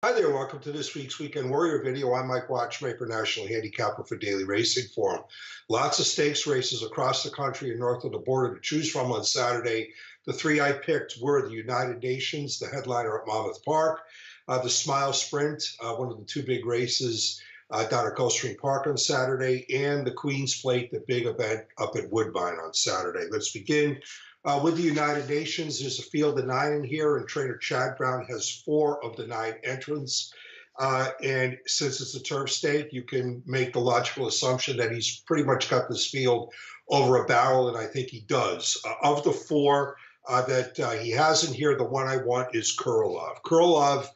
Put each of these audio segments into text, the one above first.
Hi there, welcome to this week's Weekend Warrior video. I'm Mike Watchmaker, National Handicapper for Daily Racing Forum. Lots of stakes races across the country and north of the border to choose from on Saturday. The three I picked were the United Nations, the headliner at Monmouth Park, the Smile Sprint, one of the two big races down at Gulfstream Park on Saturday, and the Queen's Plate, the big event up at Woodbine on Saturday. Let's begin with the United Nations. There's a field of 9 in here, and trainer Chad Brown has 4 of the 9 entrants. And since it's a turf stake, you can make the logical assumption that he's pretty much got this field over a barrel, and I think he does. Of the 4 that he has in here, the one I want is Kurlov. Kurlov,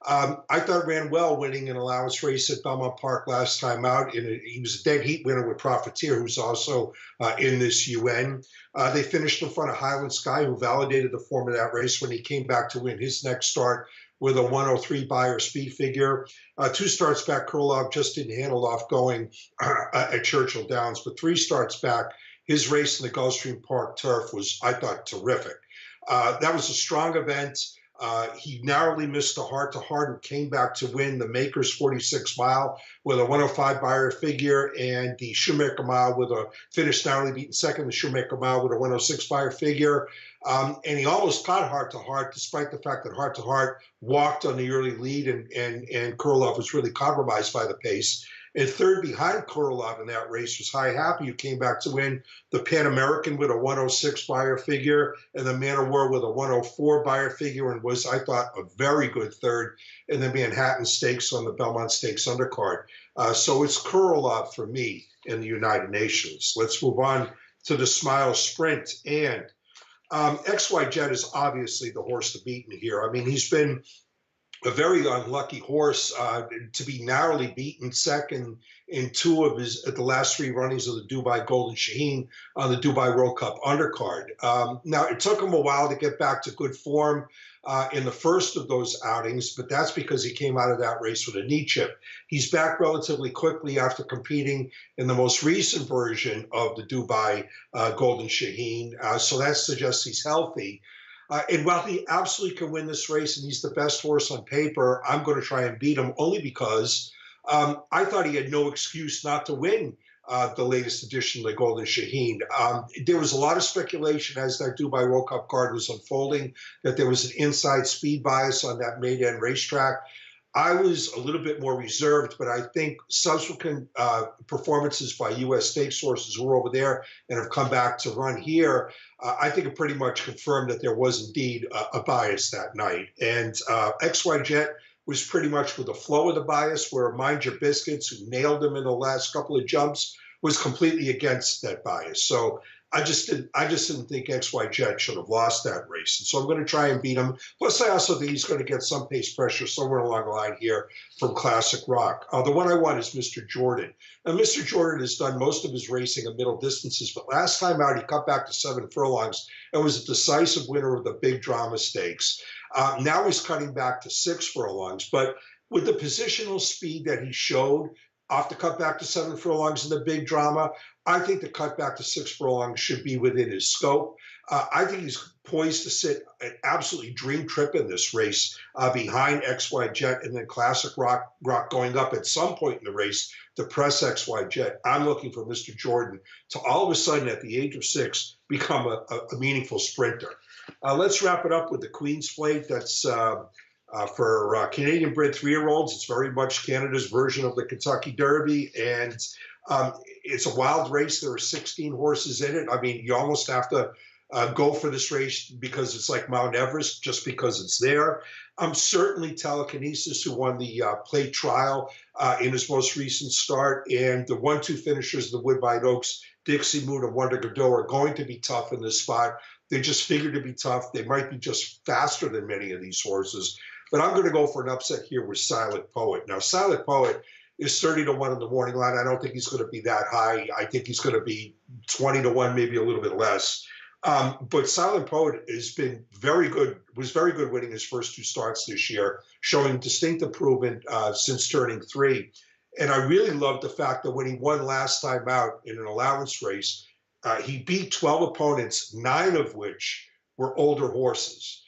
I thought ran well winning an allowance race at Belmont Park last time out. He was a dead heat winner with Profiteer, who's also in this UN. They finished in front of Highland Sky, who validated the form of that race when he came back to win his next start with a 103 Beyer speed figure. 2 starts back, Kurlov just didn't handle off going at Churchill Downs, but 3 starts back, his race in the Gulfstream Park turf was, I thought, terrific. That was a strong event. He narrowly missed the heart-to-heart and came back to win the Makers 46 mile with a 105 Beyer figure, and the Shoemaker mile with a finish narrowly beaten second, the Shoemaker mile with a 106 Beyer figure. And he almost caught heart-to-heart, despite the fact that heart-to-heart walked on the early lead, and Kurlov was really compromised by the pace. And third behind Kurlov in that race was High Happy, who came back to win the Pan American with a 106 Beyer figure and the Man of War with a 104 Beyer figure, and was, I thought, a very good third in the Manhattan Stakes on the Belmont Stakes undercard. So it's Kurlov for me in the United Nations. Let's move on to the Smile Sprint. And XY Jet is obviously the horse to beat in here. I mean, he's been a very unlucky horse to be narrowly beaten second in 2 of the last 3 runnings of the Dubai Golden Shaheen on the Dubai World Cup undercard. Now, it took him a while to get back to good form in the first of those outings, but that's because he came out of that race with a knee chip. He's back relatively quickly after competing in the most recent version of the Dubai Golden Shaheen, so that suggests he's healthy. And while he absolutely can win this race and he's the best horse on paper, I'm going to try and beat him only because I thought he had no excuse not to win the latest edition of the Golden Shaheen. There was a lot of speculation as that Dubai World Cup card was unfolding that there was an inside speed bias on that maiden racetrack. I was a little bit more reserved, but I think subsequent performances by U.S. stakes horses who were over there and have come back to run here, I think it pretty much confirmed that there was indeed a bias that night. And XY Jet was pretty much with the flow of the bias, where Mind Your Biscuits, who nailed him in the last couple of jumps, was completely against that bias. So I just didn't think XY Jet should have lost that race. And so I'm going to try and beat him. Plus, I also think he's going to get some pace pressure somewhere along the line here from Classic Rock. The one I want is Mr. Jordan. Now, Mr. Jordan has done most of his racing at middle distances, but last time out, he cut back to 7 furlongs and was a decisive winner of the big drama stakes. Now he's cutting back to 6 furlongs, but with the positional speed that he showed, off the cut back to 7 furlongs in the big drama, I think the cut back to 6 furlongs should be within his scope. I think he's poised to sit an absolutely dream trip in this race behind XY Jet, and then Classic Rock going up at some point in the race to press XY Jet. I'm looking for Mr. Jordan to all of a sudden at the age of 6 become a meaningful sprinter. Let's wrap it up with the Queen's Plate. That's for Canadian-bred 3-year-olds. It's very much Canada's version of the Kentucky Derby, and it's a wild race. There are 16 horses in it. I mean, you almost have to go for this race because it's like Mount Everest, just because it's there. Certainly Telekinesis, who won the plate trial in his most recent start, and the 1-2 finishers of the Woodbine Oaks, Dixie Moon and Wonder Godot, are going to be tough in this spot. They just figure to be tough. They might be just faster than many of these horses. But I'm going to go for an upset here with Silent Poet. Now, Silent Poet is 30 to 1 in the morning line. I don't think he's going to be that high. I think he's going to be 20 to 1, maybe a little bit less. But Silent Poet has been very good, was very good winning his first 2 starts this year, showing distinct improvement since turning 3. And I really love the fact that when he won last time out in an allowance race, he beat 12 opponents, 9 of which were older horses.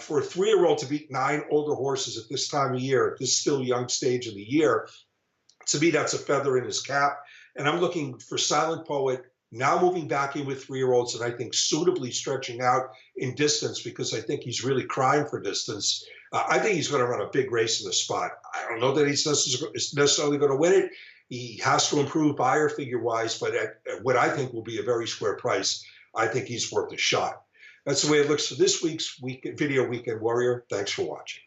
For a 3-year-old to beat 9 older horses at this time of year, at this still young stage of the year, to me, that's a feather in his cap. And I'm looking for Silent Poet now moving back in with 3-year-olds, and I think suitably stretching out in distance, because I think he's really crying for distance. I think he's going to run a big race in the spot. I don't know that he's necessarily going to win it. He has to improve buyer figure-wise, but at what I think will be a very square price, I think he's worth a shot. That's the way it looks for this week's Video Weekend Warrior. Thanks for watching.